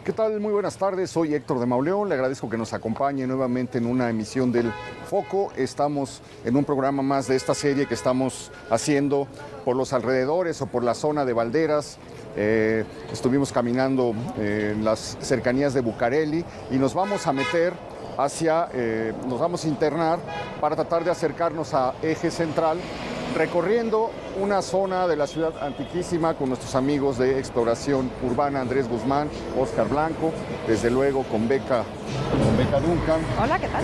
¿Qué tal? Muy buenas tardes, soy Héctor de Mauleón, le agradezco que nos acompañe nuevamente en una emisión del Foco. Estamos en un programa más de esta serie que estamos haciendo por los alrededores o por la zona de Valderas. Estuvimos caminando en las cercanías de Bucareli y nos vamos a meter nos vamos a internar para tratar de acercarnos a Eje Central, recorriendo una zona de la ciudad antiquísima con nuestros amigos de Exploración Urbana, Andrés Guzmán, Oscar Blanco, desde luego con Beca Duncan. Hola, ¿qué tal?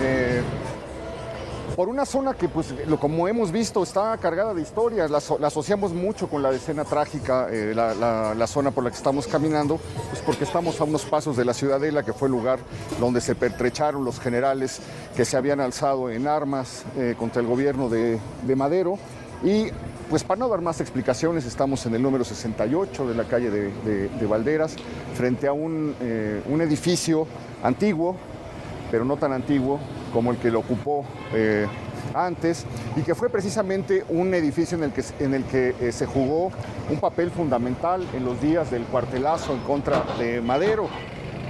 Por una zona que, pues, como hemos visto, está cargada de historias, la asociamos mucho con la escena trágica, la zona por la que estamos caminando, pues porque estamos a unos pasos de la Ciudadela, que fue el lugar donde se pertrecharon los generales que se habían alzado en armas contra el gobierno de Madero. Y pues para no dar más explicaciones, estamos en el número 68 de la calle de Valderas, frente a un edificio antiguo, pero no tan antiguo como el que lo ocupó antes, y que fue precisamente un edificio en el que se jugó un papel fundamental en los días del cuartelazo en contra de Madero.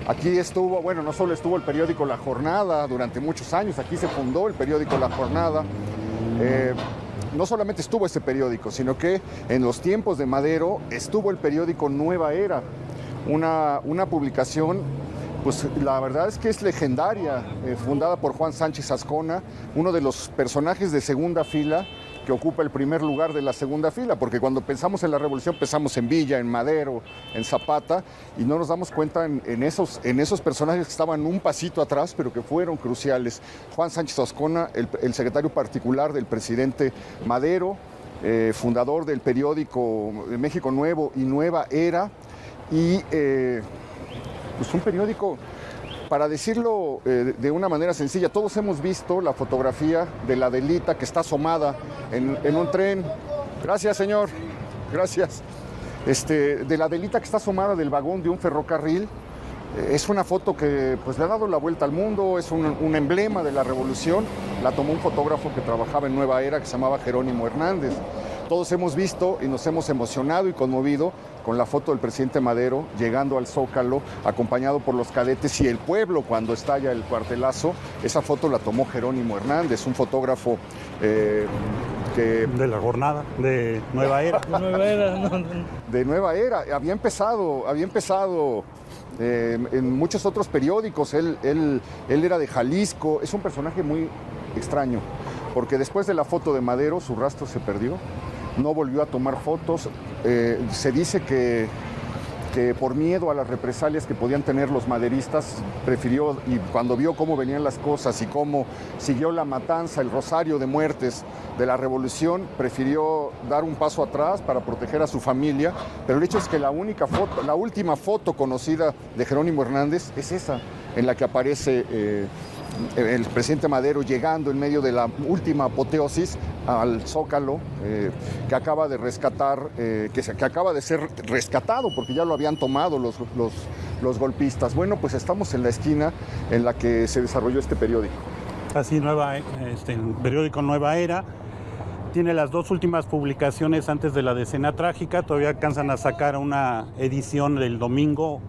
Aquí estuvo, bueno, no solo estuvo el periódico La Jornada durante muchos años, aquí se fundó el periódico La Jornada. No solamente estuvo ese periódico, sino que en los tiempos de Madero estuvo el periódico Nueva Era, una publicación, pues la verdad es que es legendaria, fundada por Juan Sánchez Azcona, uno de los personajes de segunda fila que ocupa el primer lugar de la segunda fila, porque cuando pensamos en la revolución pensamos en Villa, en Madero, en Zapata, y no nos damos cuenta en esos personajes que estaban un pasito atrás, pero que fueron cruciales. Juan Sánchez Azcona, el secretario particular del presidente Madero, fundador del periódico México Nuevo y Nueva Era, y pues un periódico, para decirlo de una manera sencilla, todos hemos visto la fotografía de la Adelita que está asomada en un tren. Gracias, señor. Gracias. De la Adelita que está asomada del vagón de un ferrocarril. Es una foto que pues le ha dado la vuelta al mundo, es un emblema de la revolución. La tomó un fotógrafo que trabajaba en Nueva Era que se llamaba Jerónimo Hernández. Todos hemos visto y nos hemos emocionado y conmovido con la foto del presidente Madero llegando al Zócalo, acompañado por los cadetes y el pueblo cuando estalla el cuartelazo. Esa foto la tomó Jerónimo Hernández, un fotógrafo que... De La Jornada, de Nueva Era. De Nueva Era. Había empezado en muchos otros periódicos. Él era de Jalisco. Es un personaje muy extraño, porque después de la foto de Madero su rastro se perdió. No volvió a tomar fotos. Se dice que por miedo a las represalias que podían tener los maderistas, prefirió, y cuando vio cómo venían las cosas y cómo siguió la matanza, el rosario de muertes de la revolución, prefirió dar un paso atrás para proteger a su familia. Pero el hecho es que la última foto conocida de Jerónimo Hernández es esa, en la que aparece el presidente Madero llegando en medio de la última apoteosis al Zócalo, que acaba de rescatar, que acaba de ser rescatado porque ya lo habían tomado los golpistas. Bueno, pues estamos en la esquina en la que se desarrolló este periódico. Así, el periódico Nueva Era tiene las dos últimas publicaciones antes de la decena trágica. Todavía alcanzan a sacar una edición del domingo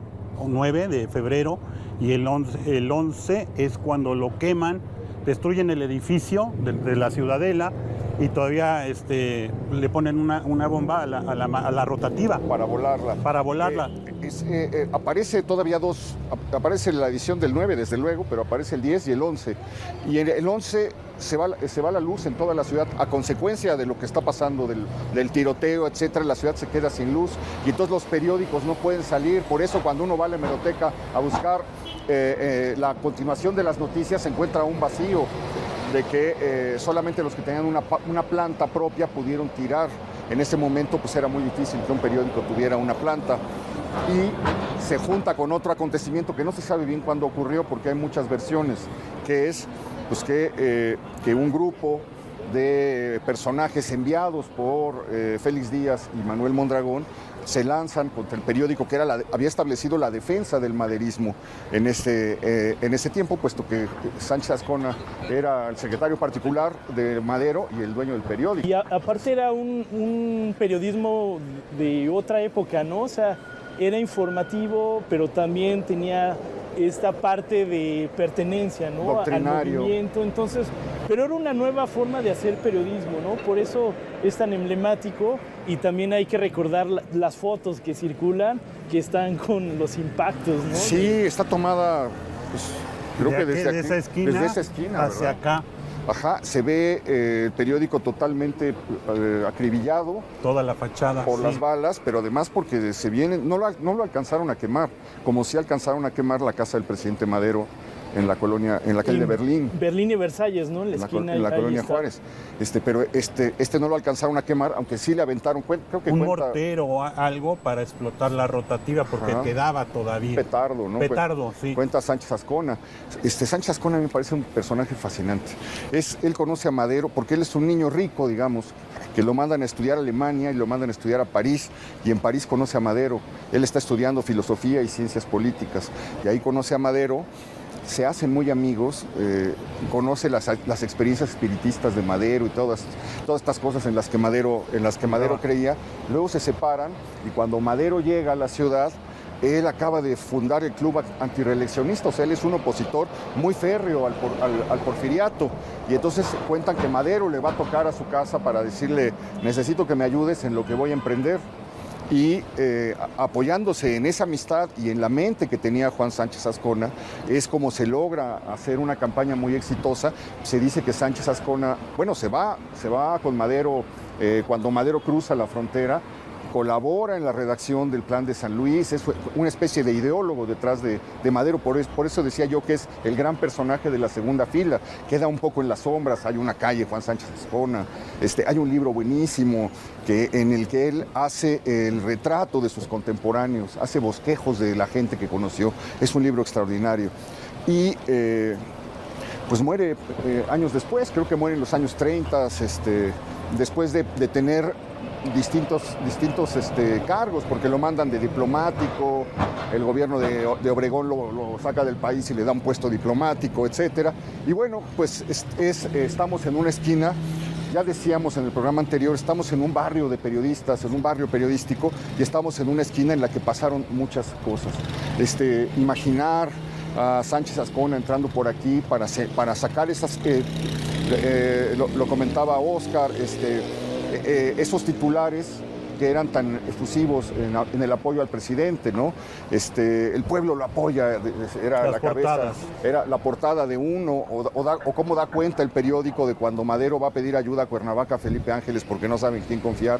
9 de febrero, y el 11 es cuando lo queman, destruyen el edificio de la Ciudadela, y todavía le ponen una bomba a la rotativa. Para volarla. Aparece todavía aparece la edición del 9, desde luego, pero aparece el 10 y el 11. Y en el 11 se va la luz en toda la ciudad a consecuencia de lo que está pasando, del tiroteo, etcétera. La ciudad se queda sin luz y entonces los periódicos no pueden salir. Por eso cuando uno va a la hemeroteca a buscar la continuación de las noticias, se encuentra un vacío de que solamente los que tenían una planta propia pudieron tirar. En ese momento pues era muy difícil que un periódico tuviera una planta, y se junta con otro acontecimiento que no se sabe bien cuándo ocurrió porque hay muchas versiones, que es pues que un grupo de personajes enviados por Félix Díaz y Manuel Mondragón, se lanzan contra el periódico que había establecido la defensa del maderismo en ese tiempo, puesto que Sánchez Azcona era el secretario particular de Madero y el dueño del periódico. Y aparte era un periodismo de otra época, ¿no? O sea, era informativo, pero también tenía esta parte de pertenencia, ¿no? Doctrinario. Al movimiento. Entonces, pero era una nueva forma de hacer periodismo, ¿no? Por eso es tan emblemático, y también hay que recordar las fotos que circulan, que están con los impactos, ¿no? Sí, está tomada, pues, creo que desde esa esquina, desde esa esquina, hacia ¿verdad? acá. Ajá, se ve el periódico totalmente acribillado. Toda la fachada. Por sí. las balas, pero además porque no lo alcanzaron a quemar, como si alcanzaron a quemar la casa del presidente Madero en la calle de Berlín. Berlín y Versalles, ¿no? En la esquina. En la colonia Juárez. Pero no lo alcanzaron a quemar, aunque sí le aventaron, creo que un mortero o algo para explotar la rotativa, porque quedaba todavía. Petardo, ¿no? Petardo, sí. Cuenta Sánchez Azcona. Sánchez Azcona me parece un personaje fascinante. Él conoce a Madero porque él es un niño rico, digamos, que lo mandan a estudiar a Alemania y lo mandan a estudiar a París, y en París conoce a Madero. Él está estudiando filosofía y ciencias políticas, y ahí conoce a Madero. Se hacen muy amigos, conoce las experiencias espiritistas de Madero y todas estas cosas en las que Madero creía. Luego se separan, y cuando Madero llega a la ciudad, él acaba de fundar el club antireeleccionista, o sea, él es un opositor muy férreo al porfiriato, y entonces cuentan que Madero le va a tocar a su casa para decirle: necesito que me ayudes en lo que voy a emprender. Y apoyándose en esa amistad y en la mente que tenía Juan Sánchez Azcona, es como se logra hacer una campaña muy exitosa. Se dice que Sánchez Azcona, bueno, se va con Madero cuando Madero cruza la frontera, colabora en la redacción del Plan de San Luis, es una especie de ideólogo detrás de Madero, por eso decía yo que es el gran personaje de la segunda fila. Queda un poco en las sombras, hay una calle, Juan Sánchez Azcona, hay un libro buenísimo en el que él hace el retrato de sus contemporáneos, hace bosquejos de la gente que conoció, es un libro extraordinario. Y pues muere años después, creo que muere en los años 30, después de tener distintos cargos, porque lo mandan de diplomático, el gobierno de Obregón lo saca del país y le da un puesto diplomático, etcétera. Y bueno, pues estamos en una esquina, ya decíamos en el programa anterior, estamos en un barrio de periodistas, en un barrio periodístico, y estamos en una esquina en la que pasaron muchas cosas. Imaginar a Sánchez Azcona entrando por aquí para sacar esas, lo comentaba Oscar, esos titulares que eran tan efusivos en el apoyo al presidente, ¿no? El pueblo lo apoya, era las la cabeza, portadas. era la portada de uno, o cómo da cuenta el periódico de cuando Madero va a pedir ayuda a Cuernavaca, Felipe Ángeles, porque no saben quién confiar,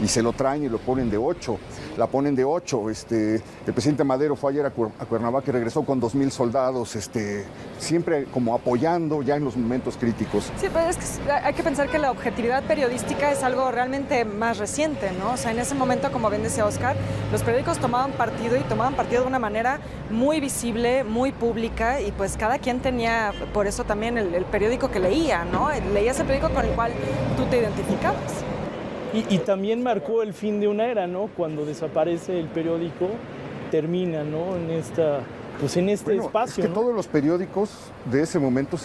y se lo traen y lo ponen de 8, la ponen de 8. El presidente Madero fue ayer a Cuernavaca y regresó con 2,000 soldados, siempre como apoyando ya en los momentos críticos. Sí, pero es que hay que pensar que la objetividad periodística es algo realmente más reciente, ¿no? O sea, en ese momento, como bien decía Oscar, los periódicos tomaban partido de una manera muy visible, muy pública, y pues cada quien tenía, por eso también el periódico que leía, ¿no? Leías el periódico con el cual tú te identificabas. Y también marcó el fin de una era, ¿no? Cuando desaparece el periódico, termina, ¿no? En este espacio, es que ¿no? todos los periódicos de ese momento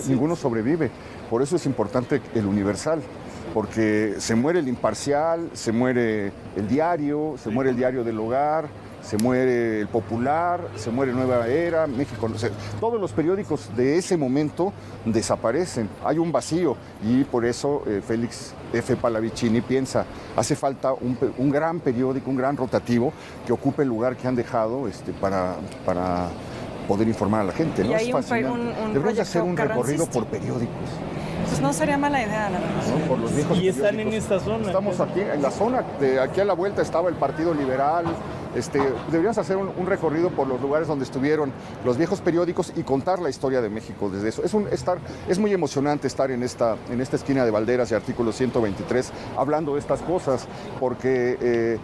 ninguno sobrevive. Por eso es importante el Universal, porque se muere el Imparcial, se muere el Diario, se muere el Diario del Hogar, se muere el Popular, se muere Nueva Era, México. O sea, todos los periódicos de ese momento desaparecen. Hay un vacío, y por eso Félix F. Pallavicini piensa: hace falta un gran periódico, un gran rotativo que ocupe el lugar que han dejado para poder informar a la gente, ¿no? Y hay es fascinante. Deberíamos hacer un recorrido por periódicos. Pues no sería mala idea, la verdad. ¿No? Por los viejos Y están periódicos. en esta zona. Estamos aquí, en la zona, de aquí a la vuelta estaba el Partido Liberal, Deberíamos hacer un recorrido por los lugares donde estuvieron los viejos periódicos y contar la historia de México desde eso. Es muy emocionante estar en esta esquina de Valderas y Artículo 123 hablando de estas cosas, porque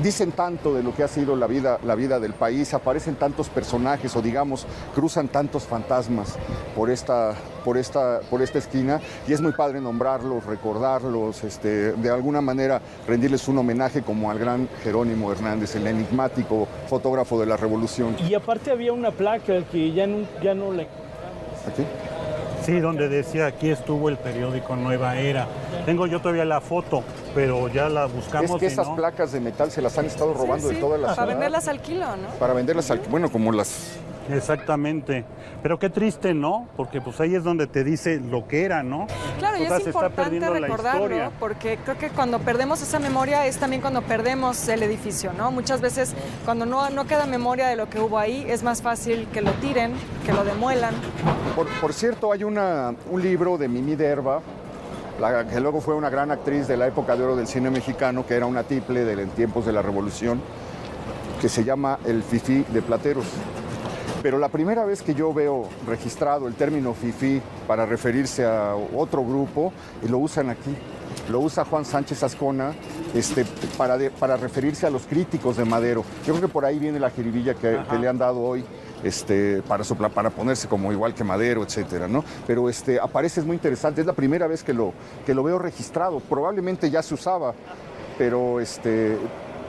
dicen tanto de lo que ha sido la vida del país, aparecen tantos personajes o digamos cruzan tantos fantasmas por esta esquina, y es muy padre nombrarlos, recordarlos, de alguna manera rendirles un homenaje como al gran Jerónimo Hernández, el enigmático fotógrafo de la Revolución. Y aparte había una placa que ya no la encontramos. ¿Aquí? Sí, donde decía, aquí estuvo el periódico Nueva Era. Tengo yo todavía la foto, pero ya la buscamos. Es que esas placas de metal se las han estado robando de toda la ciudad. Para venderlas al kilo, ¿no? Para venderlas al kilo, bueno, como las... Exactamente. Pero qué triste, ¿no? Porque pues ahí es donde te dice lo que era, ¿no? Claro, y es importante recordarlo, historia. porque creo que cuando perdemos esa memoria es también cuando perdemos el edificio, ¿no? Muchas veces cuando no queda memoria de lo que hubo ahí, es más fácil que lo tiren, que lo demuelan. Por cierto, hay un libro de Mimi Derba, que luego fue una gran actriz de la época de oro del cine mexicano, que era una tiple en tiempos de la Revolución, que se llama El Fifí de Plateros. Pero la primera vez que yo veo registrado el término fifí para referirse a otro grupo, y lo usan aquí, lo usa Juan Sánchez Azcona para referirse a los críticos de Madero. Yo creo que por ahí viene la jiribilla que le han dado hoy para ponerse como igual que Madero, etcétera, ¿no? Pero aparece, es muy interesante, es la primera vez que lo veo registrado. Probablemente ya se usaba, pero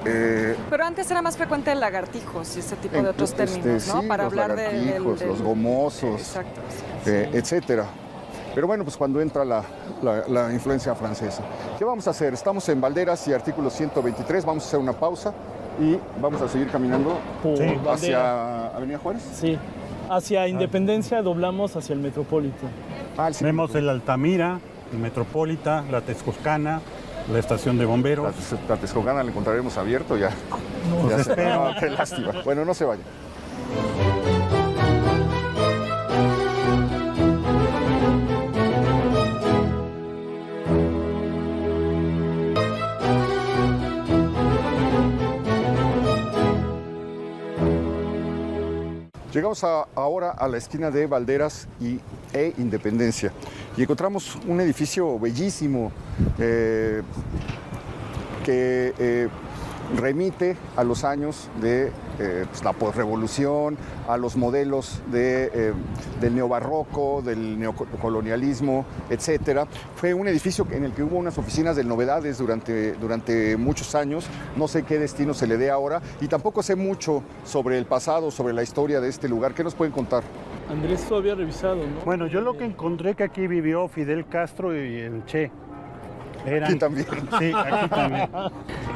Pero antes era más frecuente el lagartijos y ese tipo de otros términos, ¿no? Sí, para los hablar lagartijos, los gomosos, exacto, etcétera. Pero bueno, pues cuando entra la influencia francesa. ¿Qué vamos a hacer? Estamos en Valderas y Artículo 123, vamos a hacer una pausa y vamos a seguir caminando hacia Avenida Juárez. Sí, hacia Independencia doblamos hacia el Metropolitan. Vemos el Altamira, el Metropolita, la Texcoscana, la estación de bomberos. La Texcocana la encontraremos abierto ya. Los espero. Qué lástima. Bueno, no se vaya. Llegamos ahora a la esquina de Valderas e Independencia y encontramos un edificio bellísimo que remite a los años de la posrevolución, a los modelos del neobarroco, del neocolonialismo, etcétera. Fue un edificio en el que hubo unas oficinas de novedades durante muchos años. No sé qué destino se le dé ahora y tampoco sé mucho sobre el pasado, sobre la historia de este lugar. ¿Qué nos pueden contar? Andrés, tú había revisado, ¿no? Bueno, yo lo que encontré que aquí vivió Fidel Castro y el Che. Aquí también. Sí, aquí también.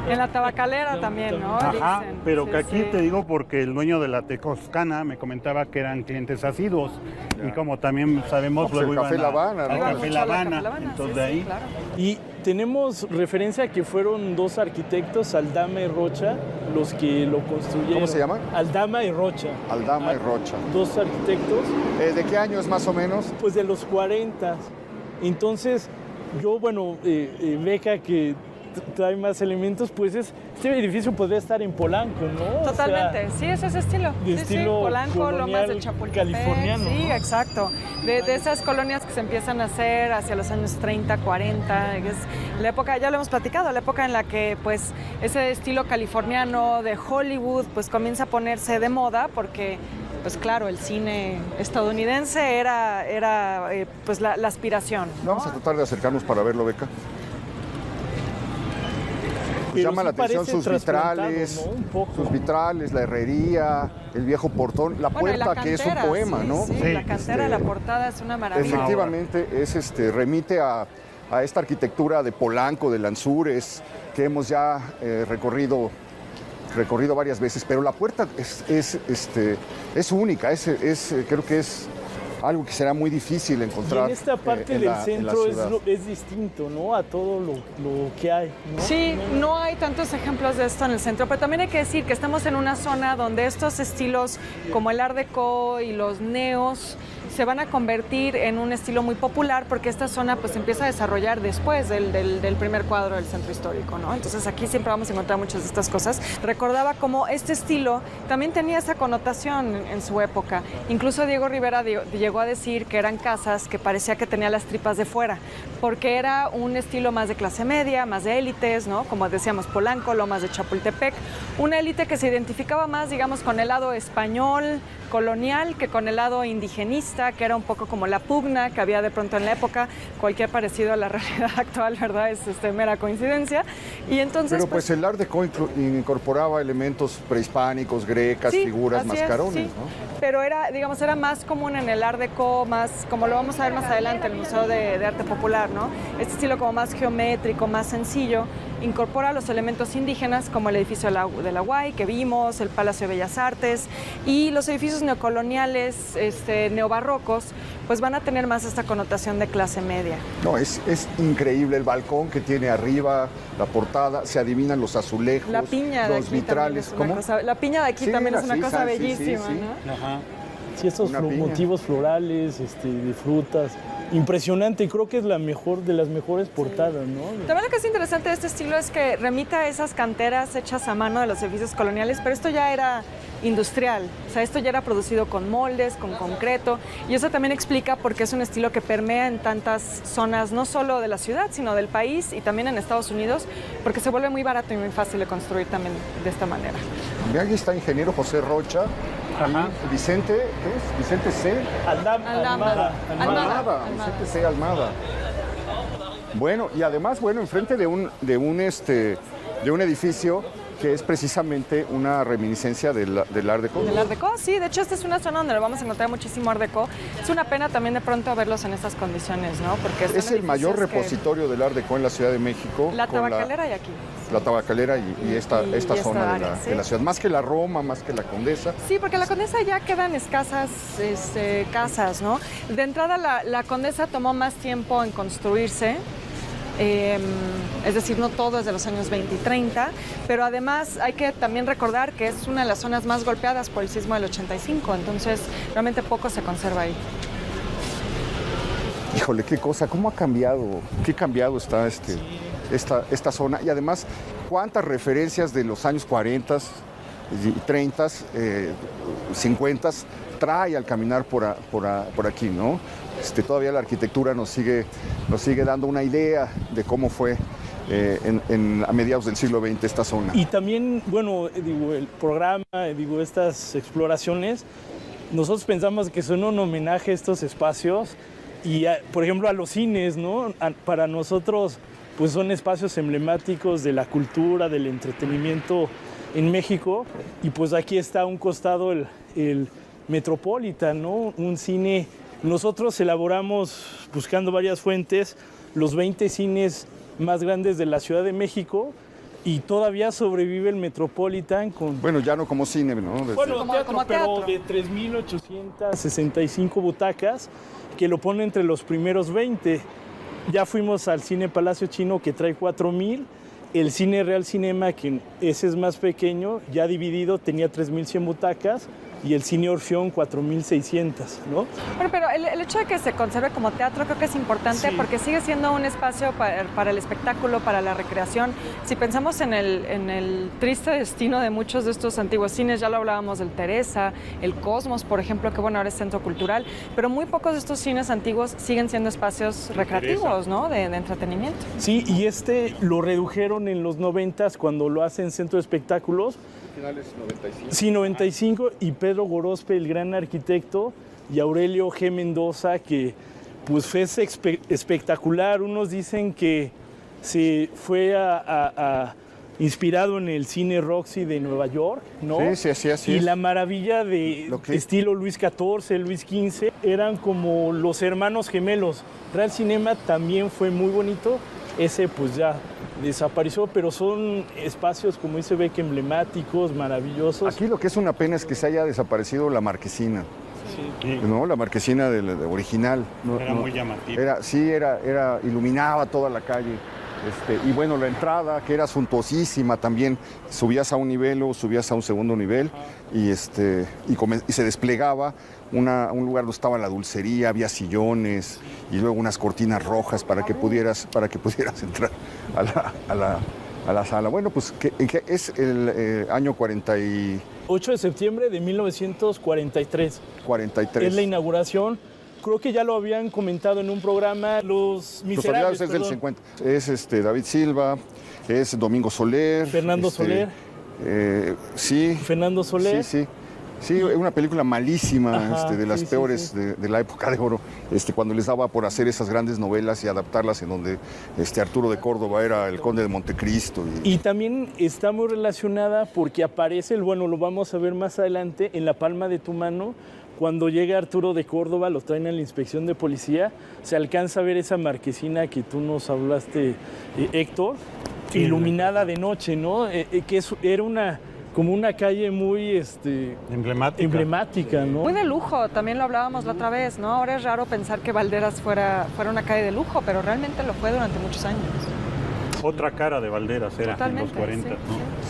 En la tabacalera también, ¿no? Ajá, Dicen. pero Sí, que aquí sí. te digo porque el dueño de la Texcoscana me comentaba que eran clientes asiduos. Y como también sabemos, No, pues luego el Café iban La Habana, ¿no? al Iban Café mucho La a la Habana. Café La Habana, Entonces sí, de sí, ahí. claro. Y tenemos referencia a que fueron dos arquitectos, Aldama y Rocha, los que lo construyeron. ¿Cómo se llaman? Aldama y Rocha. Aldama y Rocha. Dos arquitectos, ¿De qué años más o menos? pues de los 40. Entonces, yo, bueno, Beca que trae más elementos, pues este edificio podría estar en Polanco, ¿no? Totalmente, sí, es ese estilo. de Sí, estilo Polanco, Lomas colonial de Chapultepec. californiano, Sí, ¿no? exacto. De esas colonias que se empiezan a hacer hacia los años 30, 40. Es la época, ya lo hemos platicado, la época en la que pues ese estilo californiano de Hollywood pues comienza a ponerse de moda porque pues claro, el cine estadounidense era pues la aspiración, ¿no? Vamos a tratar de acercarnos para verlo, Beca. Pues Pero llama sí la atención parece sus trasplantado, vitrales, ¿no? Un poco. sus vitrales, la herrería, el viejo portón, la Bueno, y puerta, la que es un cantera, poema, sí, ¿no? Sí, Sí, la cantera de la portada es una maravilla. Efectivamente, remite a esta arquitectura de Polanco, de Lanzures, que hemos ya recorrido varias veces, pero la puerta es única, creo que es algo que será muy difícil Y encontrar. en esta parte en del la centro ciudad. es distinto, ¿no? A todo lo que hay, ¿no? Sí, no hay tantos ejemplos de esto en el centro, pero también hay que decir que estamos en una zona donde estos estilos como el Art Deco y los neos se van a convertir en un estilo muy popular porque esta zona pues se empieza a desarrollar después del primer cuadro del centro histórico, ¿no? Entonces aquí siempre vamos a encontrar muchas de estas cosas. Recordaba cómo este estilo también tenía esa connotación en su época. Incluso Diego Rivera llegó a decir que eran casas que parecía que tenía las tripas de fuera, porque era un estilo más de clase media, más de élites, ¿no? Como decíamos, Polanco, Lomas de Chapultepec, una élite que se identificaba más, digamos, con el lado español, colonial, que con el lado indigenista, que era un poco como la pugna que había de pronto en la época. Cualquier parecido a la realidad actual, ¿verdad? Es mera coincidencia. Y entonces, pero pues el Art Deco incorporaba elementos prehispánicos, grecas, sí, figuras, mascarones, sí. ¿no? Pero era, digamos, era más común en el Art Deco, más, como lo vamos a ver más adelante en el Museo de Arte Popular, ¿no? Este estilo como más geométrico, más sencillo, incorpora los elementos indígenas como el edificio de la UAI que vimos, el Palacio de Bellas Artes, y los edificios neocoloniales, neobarrocos, pues van a tener más esta connotación de clase media. No, es increíble el balcón que tiene arriba, la portada, se adivinan los azulejos, la piña de los aquí vitrales. ¿Cómo? La piña de aquí también es una cosa bellísima, sí. ¿no? Ajá. Sí, estos motivos florales, de frutas. Impresionante, creo que es la mejor de las mejores portadas, ¿no? También lo que es interesante de este estilo es que remite a esas canteras hechas a mano de los edificios coloniales, pero esto ya era industrial, o sea, esto ya era producido con moldes, con concreto, y eso también explica por qué es un estilo que permea en tantas zonas, no solo de la ciudad, sino del país y también en Estados Unidos, porque se vuelve muy barato y muy fácil de construir también de esta manera. Aquí está ingeniero José Rocha. Ajá. Vicente, ¿qué es? Vicente C. Almada. Vicente C. Almada. Bueno, y además, enfrente de un edificio que es precisamente una reminiscencia del Art Deco. Del Art Deco, sí. De hecho, esta es una zona donde lo vamos a encontrar muchísimo Art Deco. Es una pena también de pronto verlos en estas condiciones, ¿no? Porque es el mayor repositorio del Art Deco en la Ciudad de México. La Tabacalera y aquí. La Tabacalera y esta zona área, de la ciudad. Más que la Roma, más que la Condesa. Sí, porque la Condesa ya quedan escasas casas, ¿no? De entrada, la Condesa tomó más tiempo en construirse. Es decir, no todo es de los años 20 y 30, pero además hay que también recordar que es una de las zonas más golpeadas por el sismo del 85, entonces realmente poco se conserva ahí. Híjole, qué cosa, cómo ha cambiado, qué cambiado está esta zona, y además cuántas referencias de los años 40, 30, 50 trae al caminar por aquí, ¿no? Todavía la arquitectura nos sigue dando una idea de cómo fue a mediados del siglo XX esta zona. Y también, el programa, estas exploraciones, nosotros pensamos que son un homenaje a estos espacios y, por ejemplo, a los cines, ¿no? Para nosotros, pues son espacios emblemáticos de la cultura, del entretenimiento en México, y pues aquí está a un costado el Metropolitan, ¿no? Un cine. Nosotros elaboramos, buscando varias fuentes, los 20 cines más grandes de la Ciudad de México, y todavía sobrevive el Metropolitan con... Bueno, ya no como cine, ¿no? Como teatro, pero de 3.865 butacas, que lo pone entre los primeros 20. Ya fuimos al Cine Palacio Chino, que trae 4.000. El Cine Real Cinema, que ese es más pequeño, ya dividido, tenía 3.100 butacas, y el Cine Orfeón 4.600, ¿no? Bueno, pero el hecho de que se conserve como teatro creo que es importante, sí, porque sigue siendo un espacio para el espectáculo, para la recreación. Si pensamos en el triste destino de muchos de estos antiguos cines, ya lo hablábamos del Teresa, el Cosmos, por ejemplo, que bueno, ahora es centro cultural, pero muy pocos de estos cines antiguos siguen siendo espacios recreativos, ¿no? De entretenimiento. Sí, y lo redujeron en los 90s cuando lo hacen centro de espectáculos. Finales 95. Sí, 95, y Pedro Gorospe, el gran arquitecto, y Aurelio G. Mendoza, que pues fue espectacular. Unos dicen que se fue inspirado en el cine Roxy de Nueva York, ¿no? Sí, así y es. La maravilla de estilo Luis XIV, Luis XV, eran como los hermanos gemelos. Real Cinema también fue muy bonito. Ese pues ya desapareció, pero son espacios, como dice Beck, emblemáticos, maravillosos. Aquí lo que es una pena es que se haya desaparecido la marquesina. Sí. ¿No? La marquesina original. Era muy llamativa. Iluminaba toda la calle. Y bueno, la entrada, que era suntuosísima también, subías a un nivel o subías a un segundo nivel y se desplegaba un lugar donde estaba la dulcería, había sillones y luego unas cortinas rojas para que pudieras entrar a la sala. Bueno, pues que es el año 8 de septiembre de 1943. 43. Es la inauguración. Creo que ya lo habían comentado en un programa, Los Miserables. Es del 50. Es David Silva, es Domingo Soler. Fernando Soler. Sí. Fernando Soler. Sí. Sí, una película malísima, de las peores. De la época de oro, cuando les daba por hacer esas grandes novelas y adaptarlas en donde Arturo de Córdoba era el conde de Montecristo. Y también está muy relacionada porque aparece, lo vamos a ver más adelante, en la palma de tu mano. Cuando llega Arturo de Córdoba, lo traen a la inspección de policía, se alcanza a ver esa marquesina que tú nos hablaste, Héctor, iluminada de noche, ¿no? Que era como una calle muy emblemática, ¿no? Muy de lujo, también lo hablábamos la otra vez, ¿no? Ahora es raro pensar que Valderas fuera una calle de lujo, pero realmente lo fue durante muchos años. Otra cara de Valderas era Totalmente, en los 40,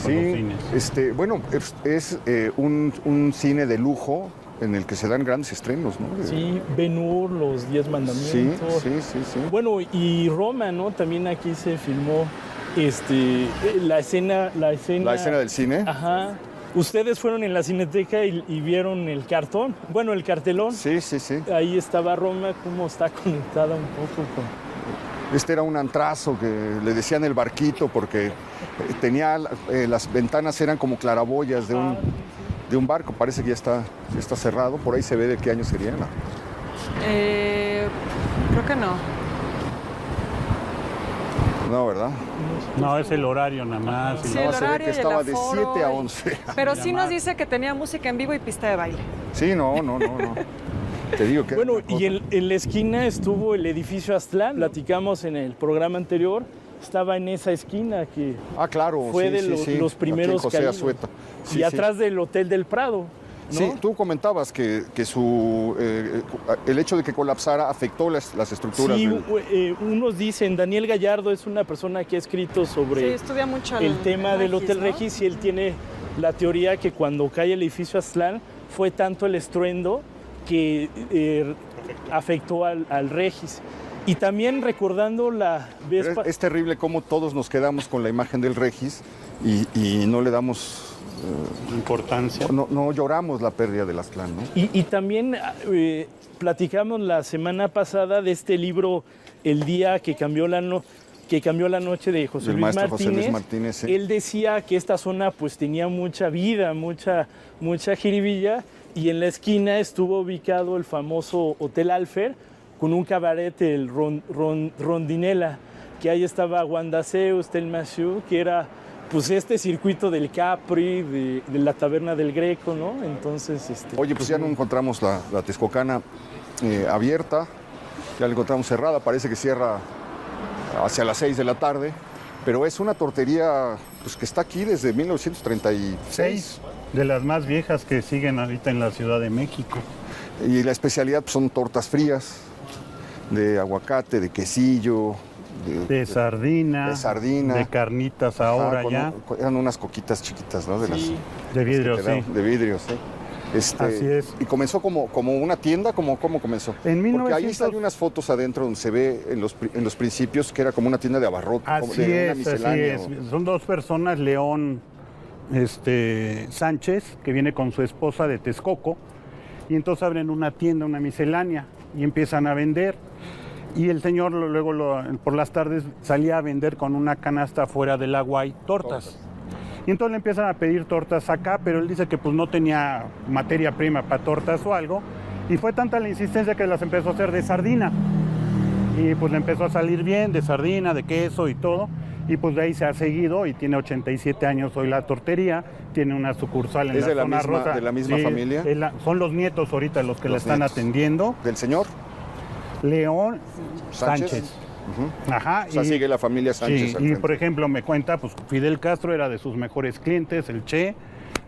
sí, ¿no? Sí, bueno, es un cine de lujo en el que se dan grandes estrenos, ¿no? Sí, Ben-Hur, Los 10 Mandamientos. Sí. Bueno, y Roma, ¿no? También aquí se filmó la escena del cine. Ajá. Ustedes fueron en la Cineteca y vieron el cartón, el cartelón. Sí. Ahí estaba Roma, cómo está conectada un poco con... Era un antrazo que le decían el barquito porque tenía las ventanas eran como claraboyas de un barco. Parece que ya está cerrado. Por ahí se ve de qué año sería, ¿no? Creo que no. No, ¿verdad? No, es el horario nada más. Sí, el se ve horario que y el estaba de aforo 7 a 11. Pero sí nos dice que tenía música en vivo y pista de baile. Sí, no. Te digo que... Bueno, y en la esquina estuvo el edificio Aztlán. Platicamos en el programa anterior. Estaba en esa esquina que claro, fue de los primeros José caídos. Azueta. Y atrás del Hotel del Prado, ¿no? Sí, tú comentabas que el hecho de que colapsara afectó las estructuras. Sí, unos dicen, Daniel Gallardo es una persona que ha escrito sobre estudia mucho el tema del Hotel ¿no? Regis, y él tiene la teoría que cuando cae el edificio Aztlán fue tanto el estruendo que afectó al Regis. Y también recordando la vez... Es terrible cómo todos nos quedamos con la imagen del Regis y no le damos... importancia. No lloramos la pérdida del Aztlán, ¿no? Y también platicamos la semana pasada de este libro, El día que cambió la noche, de José Del Luis maestro Martínez. José Luis Martínez, sí. Él decía que esta zona pues tenía mucha vida, mucha jiribilla, y en la esquina estuvo ubicado el famoso Hotel Alfer con un cabaret, el Rondinela, que ahí estaba Wanda Zeus, Thelma Shu, que era pues este circuito del Capri, de la taberna del Greco, ¿no? Entonces, Oye, pues ya no encontramos la Texcocana abierta, ya la encontramos cerrada, parece que cierra hacia las 6 de la tarde, pero es una tortería pues, que está aquí desde 1936. De las más viejas que siguen ahorita en la Ciudad de México. Y la especialidad pues, son tortas frías, de aguacate, de quesillo, de sardina, de carnitas ahora ya. Eran unas coquitas chiquitas, ¿no? De vidrio, sí. De vidrio, sí. Así es. Y comenzó como una tienda, ¿cómo comenzó? Porque ahí hay unas fotos adentro donde se ve en los principios que era como una tienda de abarrotes, una miscelánea. Así es. Son dos personas, León Sánchez, que viene con su esposa de Texcoco, y entonces abren una tienda, una miscelánea, y empiezan a vender. Y el señor luego por las tardes salía a vender con una canasta fuera del agua y tortas. Y entonces le empiezan a pedir tortas acá, pero él dice que pues no tenía materia prima para tortas o algo. Y fue tanta la insistencia que las empezó a hacer de sardina. Y pues le empezó a salir bien, de sardina, de queso y todo. Y pues de ahí se ha seguido y tiene 87 años hoy la tortería. Tiene una sucursal en la zona rosa. ¿Es de la misma familia? Son los nietos ahorita los que la están atendiendo. ¿Del señor? León Sánchez. Ajá. O sea, sigue la familia Sánchez. Sí, y por ejemplo me cuenta, pues Fidel Castro era de sus mejores clientes, el Che,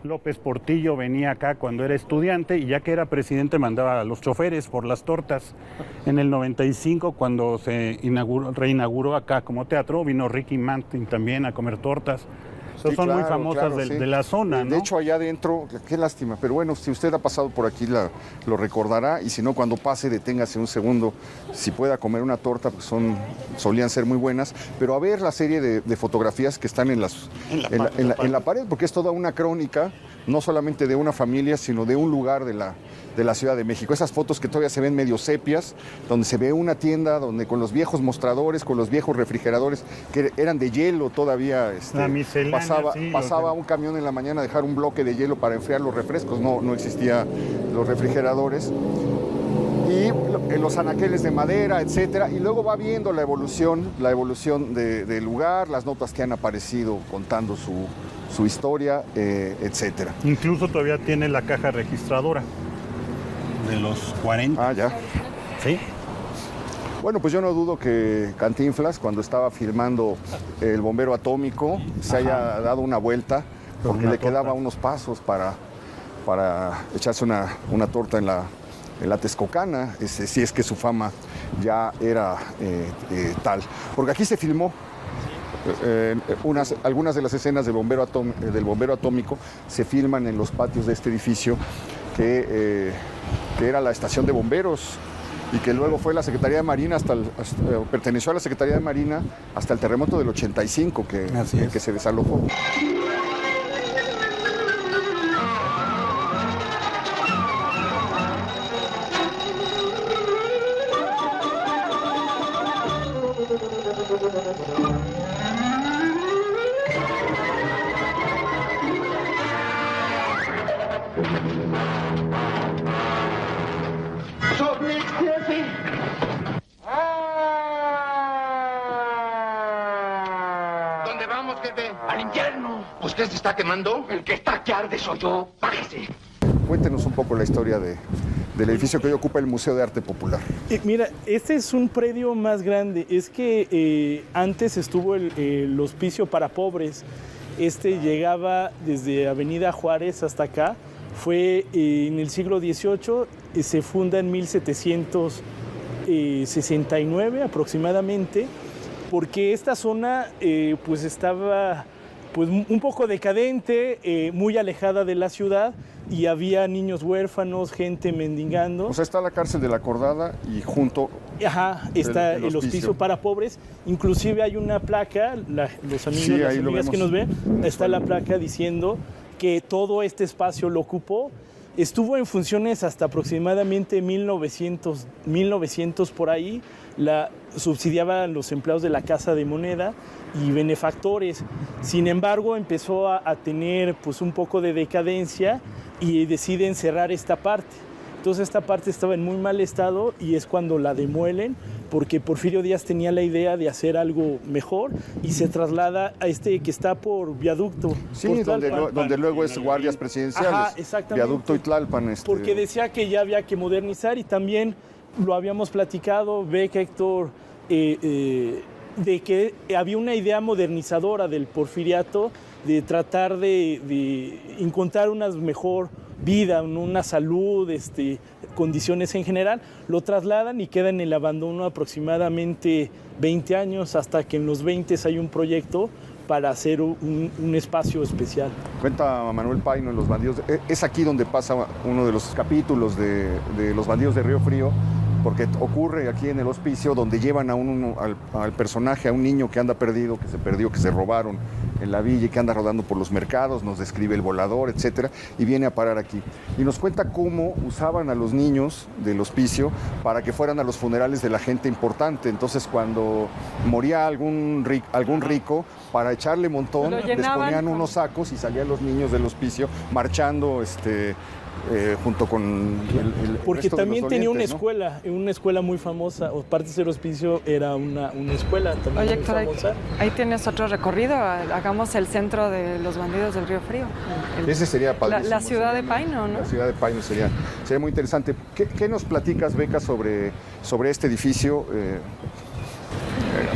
López Portillo venía acá cuando era estudiante y ya que era presidente mandaba a los choferes por las tortas. En el 95, cuando se reinauguró acá como teatro, vino Ricky Martin también a comer tortas. Sí, son muy claro, famosas claro, sí. de la zona, ¿no? De hecho, allá adentro, qué lástima, pero bueno, si usted ha pasado por aquí lo recordará, y si no, cuando pase, deténgase un segundo, si pueda comer una torta, pues solían ser muy buenas, pero a ver la serie de fotografías que están en la pared, porque es toda una crónica, no solamente de una familia, sino de un lugar de la Ciudad de México. Esas fotos que todavía se ven medio sepias, donde se ve una tienda donde con los viejos mostradores, con los viejos refrigeradores que eran de hielo todavía, pasaba un camión en la mañana a dejar un bloque de hielo para enfriar los refrescos, no existían los refrigeradores. Y en los anaqueles de madera, etcétera, y luego va viendo la evolución del lugar, las notas que han aparecido contando su historia, etcétera. Incluso todavía tiene la caja registradora de los 40. Ah, ya. Sí. Bueno, pues yo no dudo que Cantinflas, cuando estaba filmando El Bombero Atómico, se haya dado una vuelta, porque le quedaba unos pasos para echarse una torta en la Texcocana, si es que su fama ya era tal. Porque aquí se filmó algunas de las escenas del Bombero Atómico se filman en los patios de este edificio que era la estación de bomberos y que luego fue la Secretaría de Marina perteneció a la Secretaría de Marina hasta el terremoto del 85 que se desalojó. ¿Dónde vamos, jefe? Al infierno. ¿Usted se está quemando? El que está que arde soy yo. Bájese. Cuéntenos un poco la historia del edificio que hoy ocupa el Museo de Arte Popular. Mira, este es un predio más grande. Es que antes estuvo el hospicio para pobres. Este llegaba desde Avenida Juárez hasta acá. Fue en el siglo XVIII, se funda en 1769 aproximadamente, porque esta zona pues estaba pues un poco decadente, muy alejada de la ciudad, y había niños huérfanos, gente mendigando. O sea, está la cárcel de la Acordada y junto... Ajá, está el hospicio para pobres. Inclusive hay una placa, los amigos, sí, las amigas que nos ven, está la placa diciendo que todo este espacio lo ocupó. Estuvo en funciones hasta aproximadamente 1900 por ahí. Subsidiaba los empleados de la Casa de Moneda y benefactores. Sin embargo, empezó a tener pues un poco de decadencia y deciden cerrar esta parte. Entonces esta parte estaba en muy mal estado y es cuando la demuelen, porque Porfirio Díaz tenía la idea de hacer algo mejor y se traslada a este que está por Viaducto. Sí, por donde luego es guardias presidenciales. Ajá, exactamente. Viaducto y Tlalpan. Porque decía que ya había que modernizar, y también lo habíamos platicado, Beca, Héctor, de que había una idea modernizadora del porfiriato, de tratar de encontrar una mejor vida, una salud, condiciones en general. Lo trasladan y queda en el abandono aproximadamente 20 años, hasta que en los 20 hay un proyecto para hacer un espacio especial. Cuenta Manuel Paino en Los Bandidos. Es aquí donde pasa uno de los capítulos de Los Bandidos de Río Frío, porque ocurre aquí en el hospicio donde llevan al personaje, a un niño que anda perdido, que se perdió, que se robaron en la villa y que anda rodando por los mercados, nos describe el volador, etcétera, y viene a parar aquí. Y nos cuenta cómo usaban a los niños del hospicio para que fueran a los funerales de la gente importante. Entonces, cuando moría algún rico, para echarle montón, les ponían unos sacos y salían los niños del hospicio marchando, junto con el porque resto también de los tenía dolientes, una escuela muy famosa, o parte de ser hospicio era una escuela también. Oye, muy Héctor, famosa. ahí tienes otro recorrido, hagamos el centro de Los Bandidos del Río Frío. Ese sería padrísimo. La ciudad de Paino, ¿no? La ciudad de Paino sería muy interesante. ¿Qué nos platicas, Beca, sobre este edificio?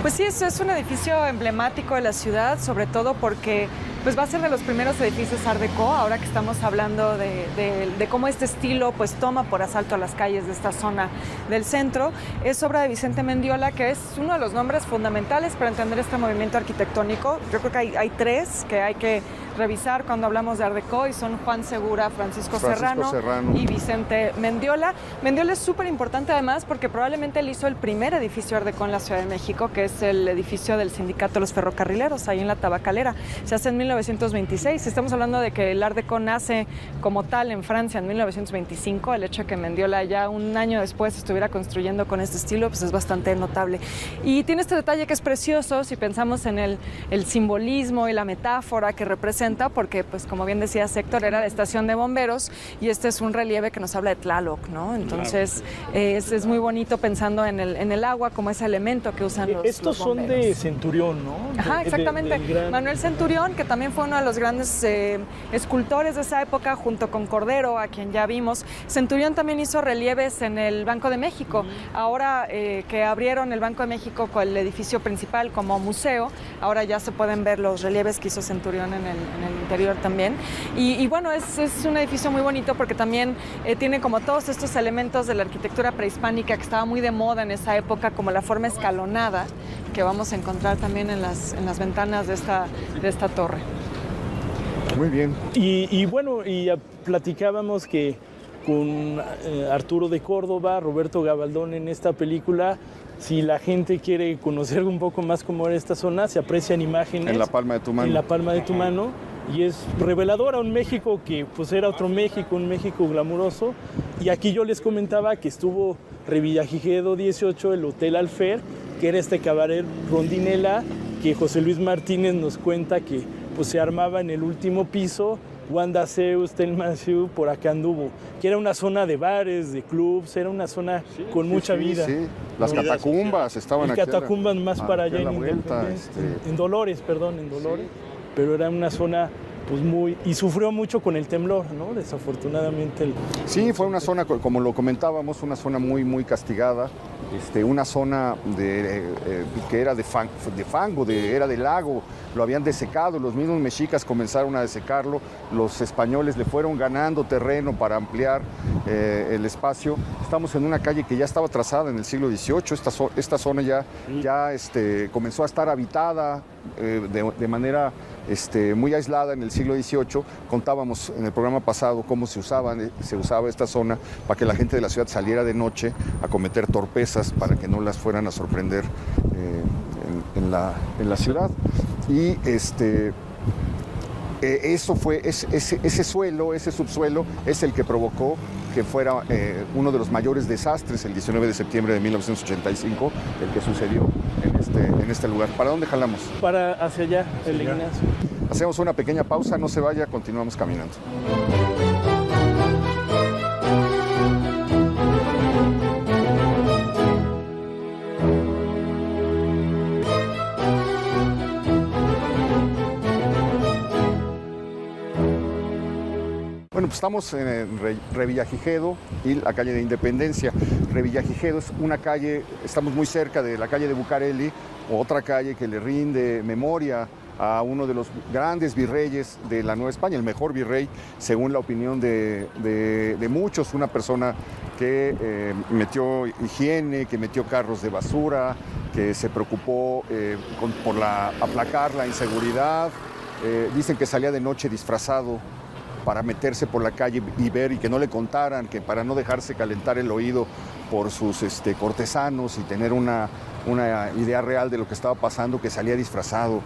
Pues sí, es un edificio emblemático de la ciudad, sobre todo porque pues va a ser de los primeros edificios Art Deco, ahora que estamos hablando de cómo este estilo pues toma por asalto a las calles de esta zona del centro. Es obra de Vicente Mendiola, que es uno de los nombres fundamentales para entender este movimiento arquitectónico. Yo creo que hay tres que hay que revisar cuando hablamos de Art Deco, y son Juan Segura, Francisco Serrano y Vicente Mendiola. Mendiola es súper importante además porque probablemente él hizo el primer edificio Art Deco en la Ciudad de México, que es el edificio del Sindicato de los Ferrocarrileros, ahí en la Tabacalera. Se hace en 1926. Estamos hablando de que el Art Deco nace como tal en Francia en 1925. El hecho de que Mendiola ya un año después estuviera construyendo con este estilo, pues es bastante notable. Y tiene este detalle que es precioso si pensamos en el simbolismo y la metáfora que representa, porque, pues, como bien decía Héctor, era la estación de bomberos y este es un relieve que nos habla de Tlaloc, ¿no? Entonces, es muy bonito pensando en el agua como ese elemento que usan Estos los bomberos. Son de Centurión, ¿no? Ajá, exactamente. Gran... Manuel Centurión, que también fue uno de los grandes escultores de esa época, junto con Cordero, a quien ya vimos. Centurión también hizo relieves en el Banco de México. Ahora que abrieron el Banco de México con el edificio principal como museo, ahora ya se pueden ver los relieves que hizo Centurión en el interior también. Y bueno, es un edificio muy bonito porque también tiene como todos estos elementos de la arquitectura prehispánica que estaba muy de moda en esa época, como la forma escalonada que vamos a encontrar también en las ventanas de esta torre. Muy bien. Y bueno, platicábamos que con Arturo de Córdoba, Roberto Gabaldón en esta película, si la gente quiere conocer un poco más cómo era esta zona, se aprecian imágenes. En la palma de tu mano. En la palma de tu mano. Y es reveladora, un México que pues era otro México, un México glamuroso. Y aquí yo les comentaba que estuvo Revillagigedo 18, el Hotel Alfer, que era este cabaret Rondinela, que José Luis Martínez nos cuenta que pues se armaba en el último piso. Wanda Zeus, Telma Siu, por acá anduvo, que era una zona de bares, de clubs, era una zona con mucha vida. Sí. Las catacumbas estaban aquí. Las catacumbas más para allá en vuelta, en Dolores, pero era una zona pues muy... Y sufrió mucho con el temblor, ¿no? Desafortunadamente. Sí, fue una zona, como lo comentábamos, una zona muy, muy castigada. Una zona que era de fango, era de lago, lo habían desecado, los mismos mexicas comenzaron a desecarlo, los españoles le fueron ganando terreno para ampliar el espacio. Estamos en una calle que ya estaba trazada en el siglo XVIII, esta zona ya comenzó a estar habitada de manera muy aislada en el siglo XVIII. Contábamos en el programa pasado cómo se usaba esta zona para que la gente de la ciudad saliera de noche a cometer torpezas para que no las fueran a sorprender en la ciudad. Y eso fue, ese subsuelo es el que provocó que fuera uno de los mayores desastres el 19 de septiembre de 1985, el que sucedió en este lugar. ¿Para dónde jalamos? Para hacia allá, el Ignacio. Hacemos una pequeña pausa, no se vaya, continuamos caminando. Bueno, pues estamos en Revillagigedo y la calle de Independencia. Revillagigedo es una calle, estamos muy cerca de la calle de Bucareli, otra calle que le rinde memoria a uno de los grandes virreyes de la Nueva España, el mejor virrey, según la opinión de muchos, una persona que metió higiene, que metió carros de basura, que se preocupó por aplacar la inseguridad. Dicen que salía de noche disfrazado para meterse por la calle y ver y que no le contaran, que para no dejarse calentar el oído por sus cortesanos y tener una idea real de lo que estaba pasando, que salía disfrazado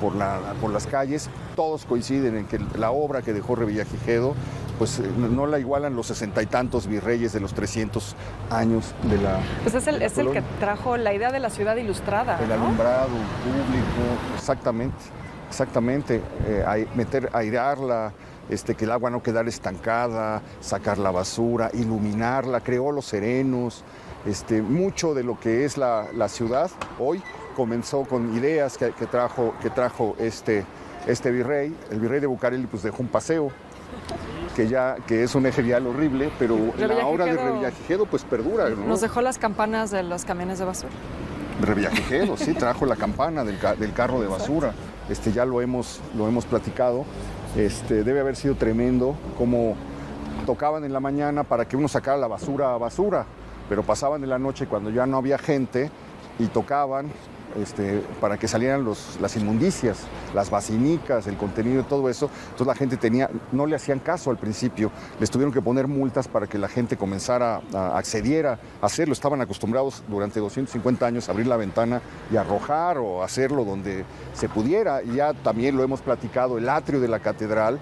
por las calles. Todos coinciden en que la obra que dejó Revillagigedo pues no la igualan los 60 y tantos virreyes de los 300 años de la Pues es el que trajo la idea de la ciudad ilustrada, el alumbrado público, exactamente, airearla, que el agua no quedara estancada, sacar la basura, iluminarla, creó los serenos. Mucho de lo que es la ciudad hoy comenzó con ideas que trajo este virrey. El virrey de Bucareli pues dejó un paseo que es un eje vial horrible, pero la obra de Revillagigedo pues perdura, ¿no? Nos dejó las campanas de los camiones de basura. Revillagigedo, sí, trajo la campana del carro de basura. ya lo hemos platicado. Debe haber sido tremendo como tocaban en la mañana para que uno sacara la basura a basura, pero pasaban en la noche cuando ya no había gente y tocaban para que salieran las inmundicias, las basinicas, el contenido de todo eso. Entonces la gente no le hacían caso al principio, les tuvieron que poner multas para que la gente comenzara accediera a hacerlo. Estaban acostumbrados durante 250 años a abrir la ventana y arrojar o hacerlo donde se pudiera. Y ya también lo hemos platicado, el atrio de la catedral,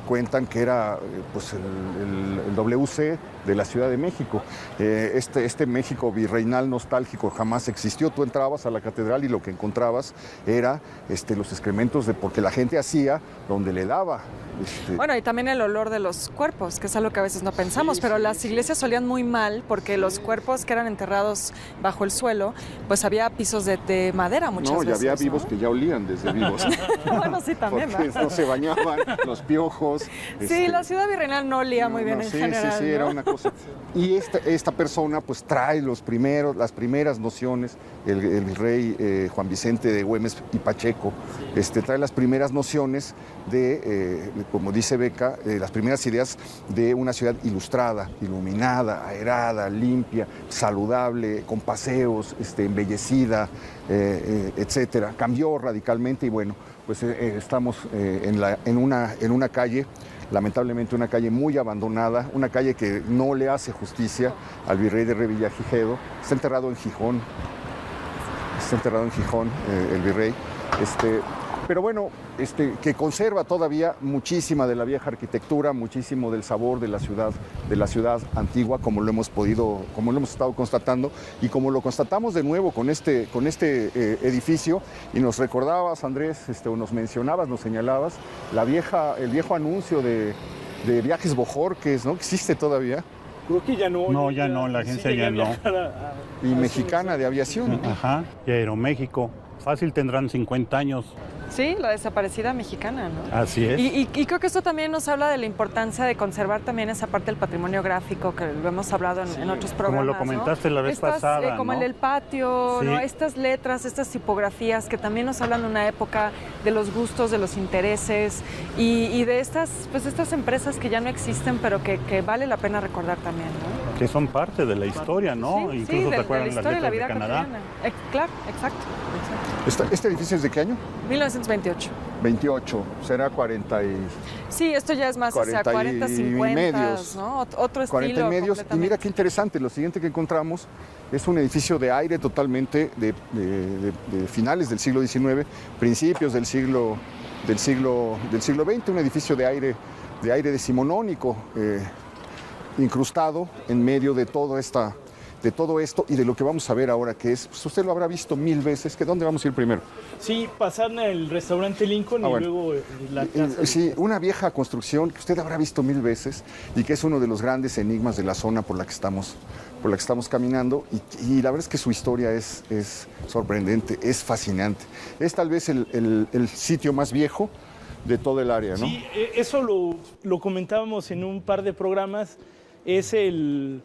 cuentan que era pues el WC de la Ciudad de México. Este México virreinal nostálgico jamás existió. Tú entrabas a la catedral y lo que encontrabas era los excrementos porque la gente hacía donde le daba. Bueno, y también el olor de los cuerpos, que es algo que a veces no pensamos, pero las iglesias olían muy mal porque los cuerpos que eran enterrados bajo el suelo, pues había pisos de madera muchas veces. No, ya había vivos que ya olían desde vivos. Bueno, sí, también. Porque no se bañaban, los piojos. Sí, la ciudad virreinal no olía muy bien en general. Sí, era una cosa. Y esta persona pues trae las primeras nociones, el rey Juan Vicente de Güemes y Pacheco, trae las primeras nociones como dice Beca, las primeras ideas de una ciudad ilustrada, iluminada, aerada, limpia, saludable, con paseos, embellecida, etcétera. Cambió radicalmente y bueno, pues estamos en una calle, lamentablemente una calle muy abandonada, una calle que no le hace justicia al virrey de Revillagigedo. Está enterrado en Gijón, el virrey. Pero bueno, que conserva todavía muchísima de la vieja arquitectura, muchísimo del sabor de la ciudad antigua, como lo hemos estado constatando y como lo constatamos de nuevo con este edificio. Y nos recordabas, Andrés, o nos mencionabas, nos señalabas el viejo anuncio de Viajes Bojorques, ¿no? Que existe todavía. Creo que ya no. No, ya no, la agencia ya no. Y Mexicana de Aviación. Ajá, y Aeroméxico. Fácil tendrán 50 años. Sí, la desaparecida mexicana, ¿no? Así es. Y creo que esto también nos habla de la importancia de conservar también esa parte del patrimonio gráfico que lo hemos hablado en otros programas. Como lo comentaste, ¿no? La vez pasada, como ¿no? el del patio, sí. ¿no? Estas letras, estas tipografías que también nos hablan de una época, de los gustos, de los intereses y de estas empresas que ya no existen, pero que vale la pena recordar también, ¿no? Que son parte de la historia, ¿no? Sí, Incluso de te acuerdan la las historia de la letras vida de Canadá. cotidiana. Claro, exacto. ¿Este edificio es de qué año? 1928. 28, será 40 y... Sí, esto ya es más, 40, 50, medios, ¿no? Otro estilo 40 y medios. Y mira qué interesante, lo siguiente que encontramos es un edificio de aire totalmente de finales del siglo XIX, principios del siglo XX, un edificio de aire decimonónico, incrustado en medio de todo esto y de lo que vamos a ver ahora, que es, pues usted lo habrá visto 1000 veces, que ¿dónde vamos a ir primero? Sí, pasar el restaurante Lincoln y bueno. luego la casa. Sí, una vieja construcción que usted habrá visto 1000 veces y que es uno de los grandes enigmas de la zona por la que estamos caminando y la verdad es que su historia es sorprendente, es fascinante. Es tal vez el sitio más viejo de todo el área, ¿no? Sí, eso lo comentábamos en un par de programas, es el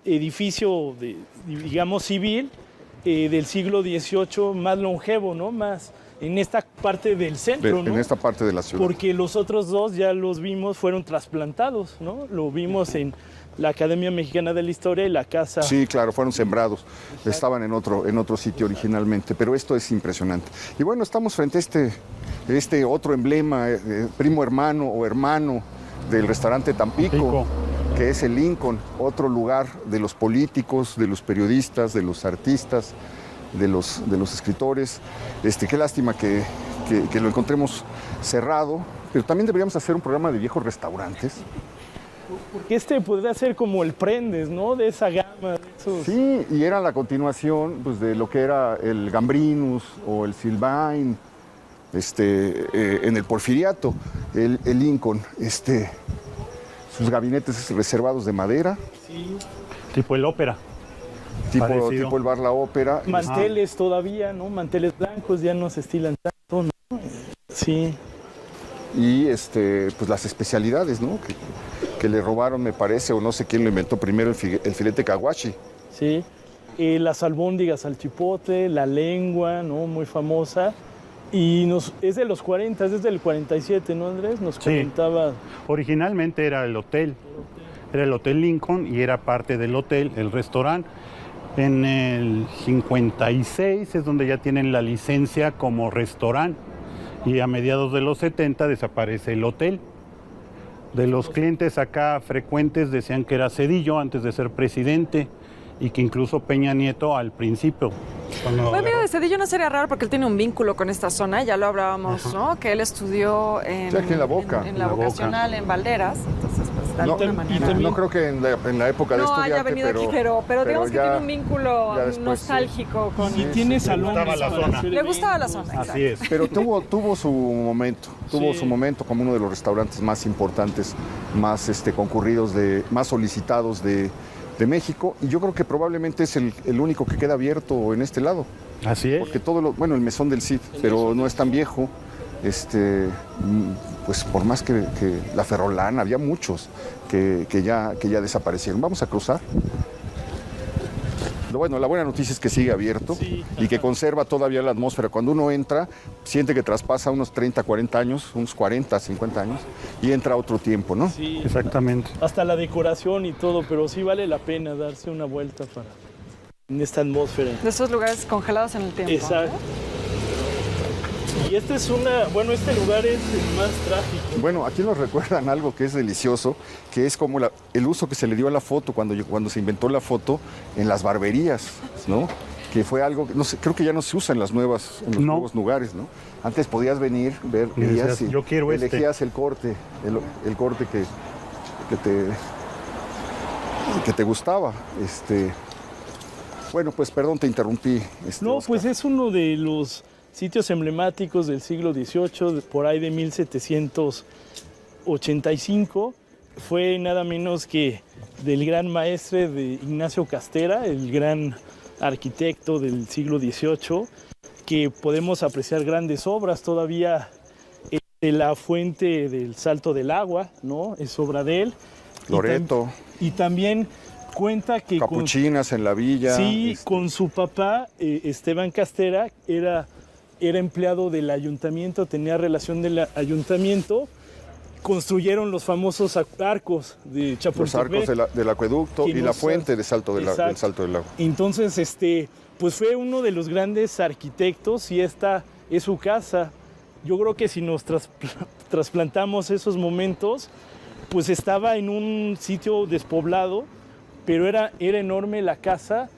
edificio, digamos, civil del siglo XVIII más longevo, ¿no? Más en esta parte del centro, ¿no? En esta parte de la ciudad. Porque los otros dos, ya los vimos, fueron trasplantados, ¿no? Lo vimos en la Academia Mexicana de la Historia y la casa. Sí, claro, fueron sembrados. Exacto. Estaban en otro sitio originalmente, pero esto es impresionante. Y bueno, estamos frente a este otro emblema, primo hermano o hermano del restaurante Tampico, que es el Lincoln, otro lugar de los políticos, de los periodistas, de los artistas, de los escritores. Qué lástima que lo encontremos cerrado, pero también deberíamos hacer un programa de viejos restaurantes. Porque podría ser como el Prendes, ¿no? De esa gama. De esos... Sí, y era la continuación pues, de lo que era el Gambrinus o el Silvain, en el Porfiriato, el Lincoln, sus gabinetes reservados de madera. Sí. Tipo el ópera. Tipo el bar La Ópera. Manteles todavía, ¿no? Manteles blancos ya no se estilan tanto, ¿no? Sí. Y pues las especialidades, ¿no? Que le robaron, me parece, o no sé quién lo inventó primero, el filete caguachi. Sí. Las albóndigas al chipotle, la lengua, ¿no? Muy famosa. Y es de los 40, es desde el 47, ¿no, Andrés? Nos comentaba. Originalmente era el hotel Lincoln y era parte del hotel, el restaurante. En el 56 es donde ya tienen la licencia como restaurante y a mediados de los 70 desaparece el hotel. De los clientes acá frecuentes decían que era Zedillo antes de ser presidente y que incluso Peña Nieto al principio. Bueno, mira, de Zedillo no sería raro porque él tiene un vínculo con esta zona, ya lo hablábamos, ¿no? Que él estudió en, aquí en La Boca. En la vocacional, en Valderas, entonces pues de alguna manera. No creo que en la época de estudiante, haya venido aquí, pero digamos que tiene un vínculo nostálgico con... Y tiene salones para la zona. Le gustaba la zona, Así es. Pero tuvo su momento como uno de los restaurantes más importantes, más concurridos, más solicitados de México, y yo creo que probablemente es el único que queda abierto en este lado. Así es. Porque el mesón del Cid, pero no es tan viejo. Pues por más que la Ferrolana, había muchos que ya desaparecieron. Vamos a cruzar. Bueno, la buena noticia es que sigue abierto y que conserva todavía la atmósfera. Cuando uno entra, siente que traspasa unos 30, 40 años, unos 40, 50 años, y entra otro tiempo, ¿no? Sí, exactamente. Hasta la decoración y todo, pero sí vale la pena darse una vuelta en esta atmósfera. De esos lugares congelados en el tiempo. Exacto. ¿No? Y este lugar es el más trágico. Bueno, aquí nos recuerdan algo que es delicioso, que es como el uso que se le dio a la foto cuando se inventó la foto en las barberías, ¿no? Que fue algo, no sé, creo que ya no se usa en los nuevos lugares, ¿no? Antes podías venir, ver, veías y yo quiero elegías el corte que te gustaba. Bueno, pues perdón, te interrumpí. No, Oscar. pues es uno de los sitios emblemáticos del siglo XVIII, por ahí de 1785. Fue nada menos que del gran maestre de Ignacio Castera, el gran arquitecto del siglo XVIII, que podemos apreciar grandes obras todavía. La fuente del Salto del Agua, ¿no? Es obra de él. Loreto. Y también cuenta que... Capuchinas en la villa. Sí, con su papá, Esteban Castera, era empleado del ayuntamiento, tenía relación del ayuntamiento. Construyeron los famosos arcos de Chapultepec. Los arcos del acueducto y la fuente del Salto del Agua. Entonces, pues fue uno de los grandes arquitectos y esta es su casa. Yo creo que si nos trasplantamos esos momentos, pues estaba en un sitio despoblado, pero era enorme la casa.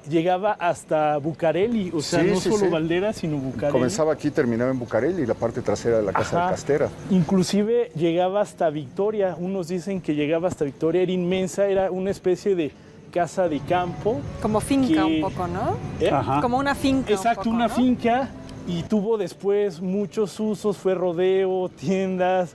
Llegaba hasta Bucareli, o sea, solo Valderas, sino Bucareli. Comenzaba aquí y terminaba en Bucareli, la parte trasera de la casa de Castera. Inclusive llegaba hasta Victoria, unos dicen que llegaba hasta Victoria, era inmensa, era una especie de casa de campo. Como finca un poco, ¿no? Como una finca. Exacto, una finca, y tuvo después muchos usos, fue rodeo, tiendas,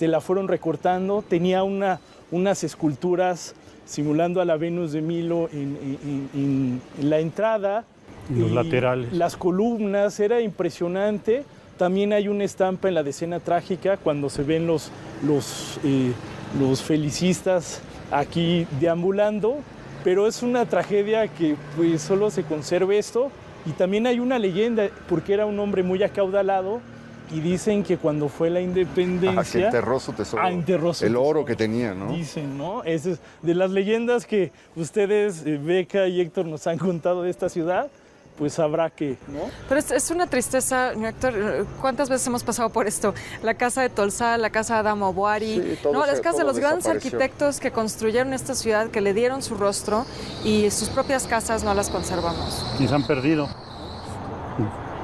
la fueron recortando, tenía unas esculturas simulando a la Venus de Milo en la entrada. Los laterales. Las columnas, era impresionante. También hay una estampa en la Decena Trágica cuando se ven los felicistas aquí deambulando, pero es una tragedia que pues solo se conserve esto. Y también hay una leyenda, porque era un hombre muy acaudalado, y dicen que cuando fue la independencia... que enterró su tesoro. Enterró su tesoro. Oro que tenía, ¿no? Dicen, ¿no? Es de las leyendas que ustedes, Beca y Héctor, nos han contado de esta ciudad, pues habrá que, ¿no? Pero es una tristeza, Héctor. ¿Cuántas veces hemos pasado por esto? La casa de Tolsá, la casa de Adamo Boari, las casas de los grandes arquitectos que construyeron esta ciudad, que le dieron su rostro, y sus propias casas no las conservamos. Y se han perdido.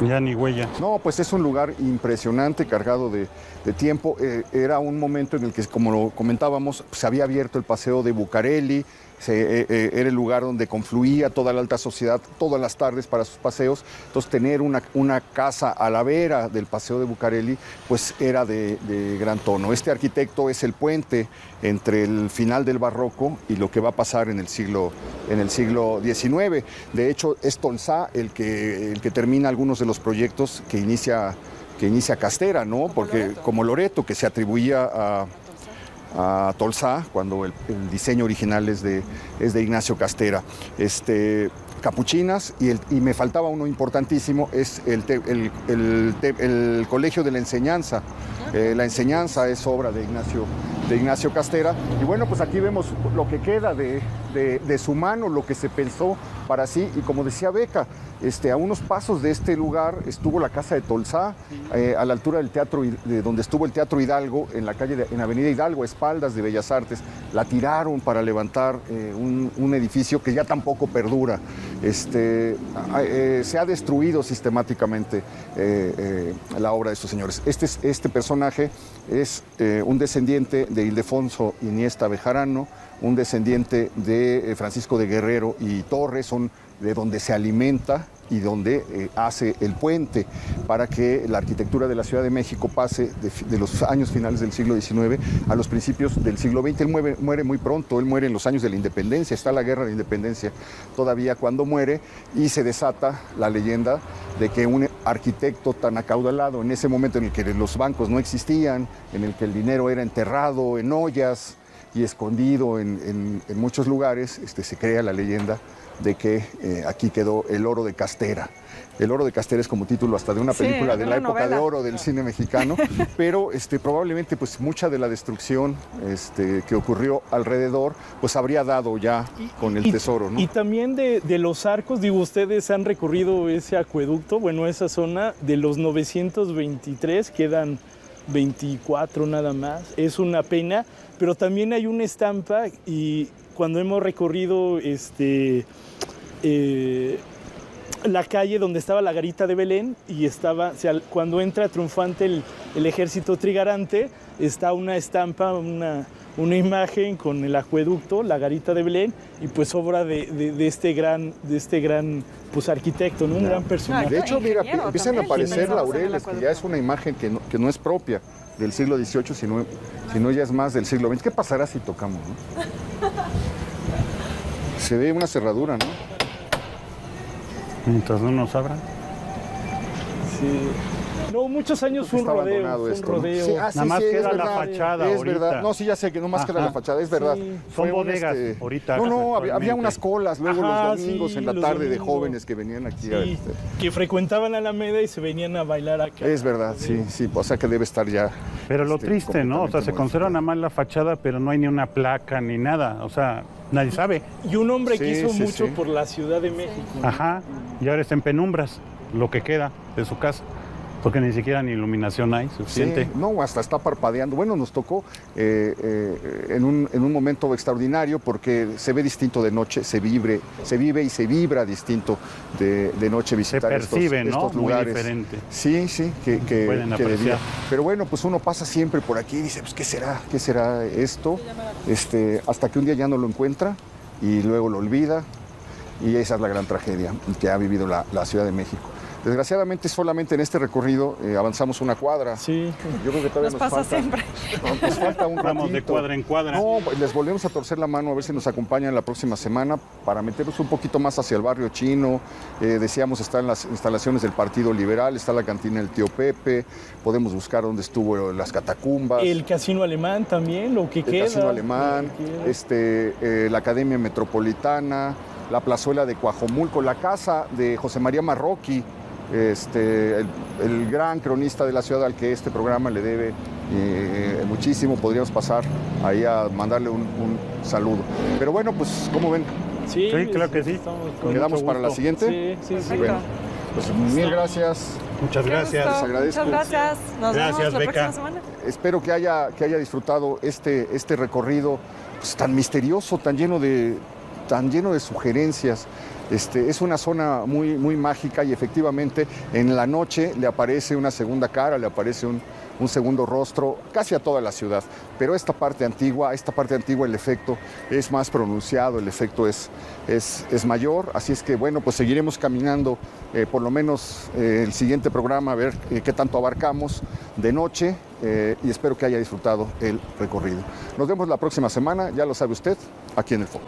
Ya ni huella. No, pues es un lugar impresionante, cargado de tiempo. Era un momento en el que, como lo comentábamos, se había abierto el paseo de Bucareli. Era el lugar donde confluía toda la alta sociedad todas las tardes para sus paseos. Entonces, tener una casa a la vera del paseo de Bucareli, pues era de gran tono. Este arquitecto es el puente entre el final del barroco y lo que va a pasar en el siglo XIX. De hecho, es Tolsá el que termina algunos de los proyectos que inicia Castera, ¿no? Porque como Loreto, que se atribuía a Tolsá, cuando el diseño original es de Ignacio Castera. capuchinas y me faltaba uno importantísimo, es el Colegio de la Enseñanza. La Enseñanza es obra de Ignacio Castera. Y bueno, pues aquí vemos lo que queda de su mano, lo que se pensó para sí. Y como decía Beca, a unos pasos de este lugar estuvo la Casa de Tolsá, a la altura del teatro, donde estuvo el Teatro Hidalgo, en Avenida Hidalgo, a espaldas de Bellas Artes. La tiraron para levantar un edificio que ya tampoco perdura. Se ha destruido sistemáticamente la obra de estos señores. Este personaje es un descendiente de Ildefonso Iniesta Bejarano, un descendiente de Francisco de Guerrero y Torres, son de donde se alimenta y donde hace el puente para que la arquitectura de la Ciudad de México pase de los años finales del siglo XIX a los principios del siglo XX. Él muere muy pronto, él muere en los años de la independencia, está la guerra de independencia todavía cuando muere, y se desata la leyenda de que un arquitecto tan acaudalado, en ese momento en el que los bancos no existían, en el que el dinero era enterrado en ollas y escondido en muchos lugares, se crea la leyenda de que aquí quedó el oro de Castera. El oro de Castera es como título hasta de una película de la época de oro del cine mexicano, pero probablemente pues mucha de la destrucción que ocurrió alrededor pues habría dado ya con el tesoro, ¿no? Y también de los arcos, digo, ustedes han recorrido ese acueducto, bueno, esa zona, de los 923 quedan 24 nada más, es una pena, pero también hay una estampa y cuando hemos recorrido la calle donde estaba la garita de Belén y cuando entra triunfante el ejército trigarante, está una estampa, una imagen con el acueducto, la garita de Belén, y pues obra de este gran pues arquitecto, ¿no? Un gran personaje. De hecho, mira, empiezan a aparecer laureles, que ya es una imagen que no es propia del siglo XVIII, sino ya es más del siglo XX. ¿Qué pasará si tocamos, no? Se ve una cerradura, ¿no? Mientras no nos abran. Sí. No, muchos años fue un rodeo. Sí, nada más queda la fachada es ahorita. Verdad. No, sí, ya sé que nomás queda la fachada, es verdad. Sí. Son bodegas ahorita. No, había unas colas luego los domingos en la tarde de domingos. jóvenes que venían aquí. Sí, que frecuentaban Alameda y se venían a bailar acá. Es verdad, sí, o sea que debe estar ya. Pero lo triste, ¿no? O sea, se conserva nada más la fachada, pero no hay ni una placa ni nada. O sea, nadie sabe. Y un hombre que hizo mucho sí. por la Ciudad de México. Ajá. Y ahora está en penumbras, lo que queda de su casa. Porque ni siquiera ni iluminación hay suficiente. Sí, no, hasta está parpadeando. Bueno, nos tocó en un momento extraordinario porque se ve distinto de noche, se vive y se vibra distinto de noche visitar se percibe, estos ¿no? lugares. Muy diferente. Sí, que pueden que de día. apreciar. Pero bueno, pues uno pasa siempre por aquí y dice, pues ¿qué será esto? Hasta que un día ya no lo encuentra y luego lo olvida, y esa es la gran tragedia que ha vivido la Ciudad de México. Desgraciadamente solamente en este recorrido avanzamos una cuadra. Sí. Yo creo que todavía nos pasa falta, siempre. Nos falta un Vamos de ratito. cuadra en cuadra. No, les volvemos a torcer la mano a ver si nos acompañan la próxima semana para meternos un poquito más hacia el barrio chino. Decíamos, están las instalaciones del Partido Liberal, está la cantina del Tío Pepe, podemos buscar dónde estuvo las catacumbas. El casino alemán también, lo que queda. El casino alemán, la Academia Metropolitana, la plazuela de Coajomulco, la casa de José María Marroquí, el gran cronista de la ciudad al que este programa le debe muchísimo. Podríamos pasar ahí a mandarle un saludo. Pero bueno, pues, ¿cómo ven? Sí, claro que sí. ¿Quedamos para la siguiente? Sí. Bueno, pues mil gracias. Muchas gracias. Les agradezco. Muchas gracias. Nos Gracias, vemos la Beca. próxima semana. Espero que haya disfrutado este recorrido pues, tan misterioso, tan lleno de sugerencias. Es una zona muy, muy mágica y efectivamente en la noche le aparece una segunda cara, le aparece un segundo rostro casi a toda la ciudad. Pero esta parte antigua el efecto es más pronunciado, el efecto es mayor. Así es que bueno, pues seguiremos caminando por lo menos el siguiente programa a ver qué tanto abarcamos de noche y espero que haya disfrutado el recorrido. Nos vemos la próxima semana, ya lo sabe usted, aquí en el Foro.